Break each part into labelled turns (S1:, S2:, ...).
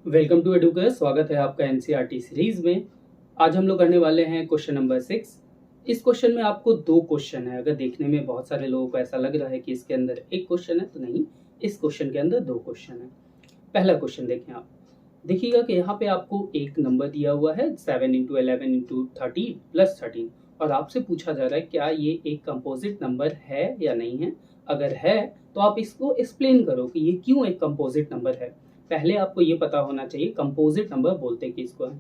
S1: Welcome to Educare. स्वागत है आपका एनसीईआरटी सीरीज में। आज हम लोग करने वाले हैं क्वेश्चन नंबर 6। इस क्वेश्चन में आपको दो क्वेश्चन है। अगर देखने में बहुत सारे लोगों को ऐसा लग रहा है कि इसके अंदर एक क्वेश्चन है, तो नहीं, इस क्वेश्चन के अंदर दो क्वेश्चन है। पहला क्वेश्चन देखें, आप देखिएगा कि यहाँ पे आपको एक नंबर दिया हुआ है 7 इंटू 11 इंटू 13 प्लस 13, और आपसे पूछा जा रहा है क्या ये एक कंपोजिट नंबर है या नहीं है। अगर है तो आप इसको एक्सप्लेन करो कि ये क्यों एक कंपोजिट नंबर है। पहले आपको ये पता होना चाहिए कंपोजिट नंबर बोलते किसको है।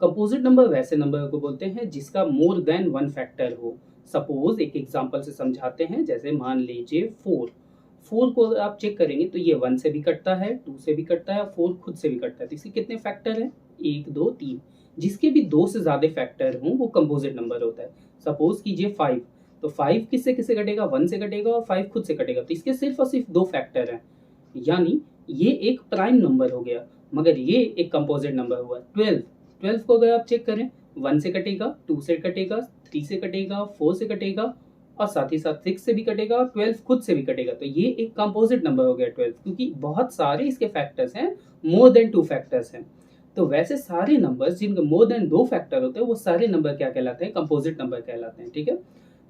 S1: कंपोजिट नंबर वैसे नंबर को बोलते हैं जिसका मोर देन वन फैक्टर हो। सपोज एक एग्जांपल से समझाते हैं, जैसे मान लीजिए 4 को अगर आप चेक करेंगे तो ये 1 से भी कटता है, 2 से भी कटता है, 4 खुद से भी कटता है। तो इसके कितने फैक्टर हैं? 1 2 3। जिसके भी 2 से ज्यादा फैक्टर हों वो कंपोजिट नंबर होता है। सपोज कीजिए 5, तो 5 किससे किससे कटेगा? 1 से कटेगा और 5 खुद से कटेगा। तो इसके सिर्फ और सिर्फ 2 फैक्टर हैं, यानी ये एक प्राइम नंबर हो गया। मगर ये एक कंपोजिट नंबर हुआ। 12 को अगर आप चेक करें, 1 से कटेगा, 2 से कटेगा, 3 से कटेगा, 4 से कटेगा और साथ ही साथ 6 से भी कटेगा और 12 खुद से भी कटेगा। तो ये एक कंपोजिट नंबर हो गया 12, क्योंकि बहुत सारे इसके फैक्टर्स हैं, मोर देन 2 फैक्टर्स हैं। तो वैसे सारे नंबर्स जिनके मोर देन 2 फैक्टर होते हैं वो सारे नंबर क्या कहलाते हैं? कंपोजिट नंबर कहलाते हैं। ठीक है,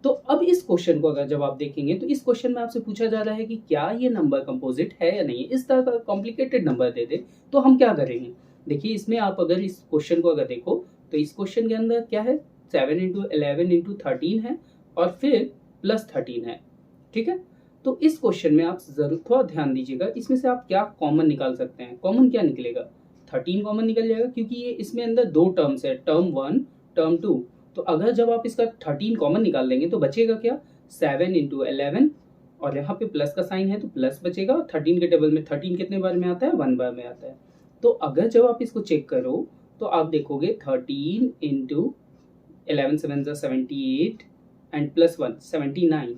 S1: तो अब इस क्वेश्चन को अगर जब आप देखेंगे तो इस क्वेश्चन में आपसे पूछा जा रहा है कि क्या ये नंबर कंपोजिट है या नहीं है। इस तरह का कॉम्प्लिकेटेड नंबर दे दे तो हम क्या करेंगे। देखिए, इसमें आप अगर इस क्वेश्चन को अगर देखो तो इस क्वेश्चन के अंदर क्या है, 7 इंटू 11 इंटू 13 है और फिर प्लस 13 है। ठीक है, तो इस क्वेश्चन में आप जरूर थोड़ा ध्यान दीजिएगा। इसमें से आप क्या कॉमन निकाल सकते हैं। कॉमन क्या निकलेगा? 13 कॉमन निकल जाएगा, क्योंकि ये इसमें अंदर दो टर्म्स है, टर्म 1 टर्म 2। तो अगर जब आप इसका 13 कॉमन निकाल लेंगे तो बचेगा क्या? 7 इंटू 11 और यहाँ पे प्लस का साइन है तो प्लस बचेगा। 13 के टेबल में 13 कितने बार में आता है? 1 बार में आता है। तो अगर जब आप इसको चेक करो तो आप देखोगे 13 इंटू 11 7 78 एंड प्लस 1 79।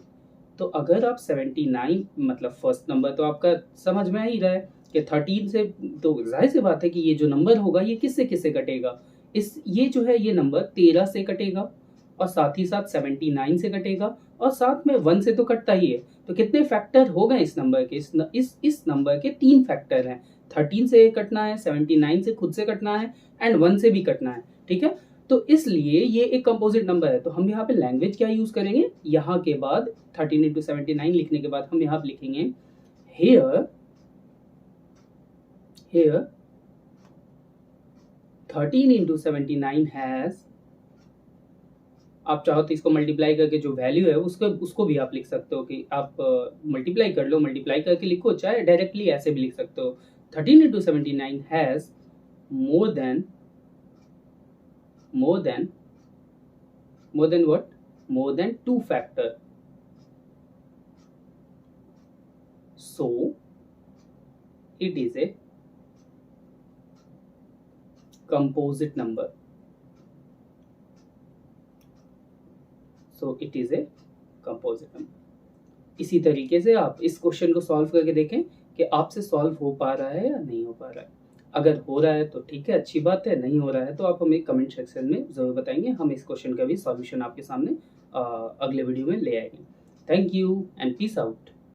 S1: तो अगर आप 79, मतलब फर्स्ट नंबर तो आपका समझ में आ ही रहा है कि 13 से, तो जाहिर सी बात है कि ये जो नंबर होगा ये किससे किससे कटेगा। ये जो है ये नंबर 13 से कटेगा और साथ ही साथ 79 से कटेगा और साथ में 1 से तो कटता ही है। तो कितने फैक्टर हो गए इस नंबर के? इस नंबर के 3 फैक्टर हैं। 13 से कटना है, 79 से खुद से कटना है एंड 1 से भी कटना है। ठीक है, तो इसलिए ये एक कंपोजिट नंबर है। तो हम यहाँ पे लैंग्वेज क्या यूज करेंगे? यहाँ के बाद 13 इंटू 79 लिखने के बाद हम यहाँ पे लिखेंगे here 13 इंटू 79 हैज, आप चाहो तो इसको मल्टीप्लाई करके जो वैल्यू है उसको भी आप लिख सकते हो कि आप मल्टीप्लाई कर लो, मल्टीप्लाई करके लिखो, चाहे डायरेक्टली ऐसे भी लिख सकते हो। 13 into 79 has more than what? More than 2 factor. So it is a composite number. So it is a composite number. इसी तरीके से आप इस क्वेश्चन को सॉल्व करके देखें कि आपसे सॉल्व हो पा रहा है या नहीं हो पा रहा है। अगर हो रहा है तो ठीक है, अच्छी बात है। नहीं हो रहा है तो आप हमें कमेंट सेक्शन में ज़रूर बताएंगे। हम इस क्वेश्चन का भी सॉल्यूशन आपके सामने अगले वीडियो में ले आएंगे। Thank you and peace out.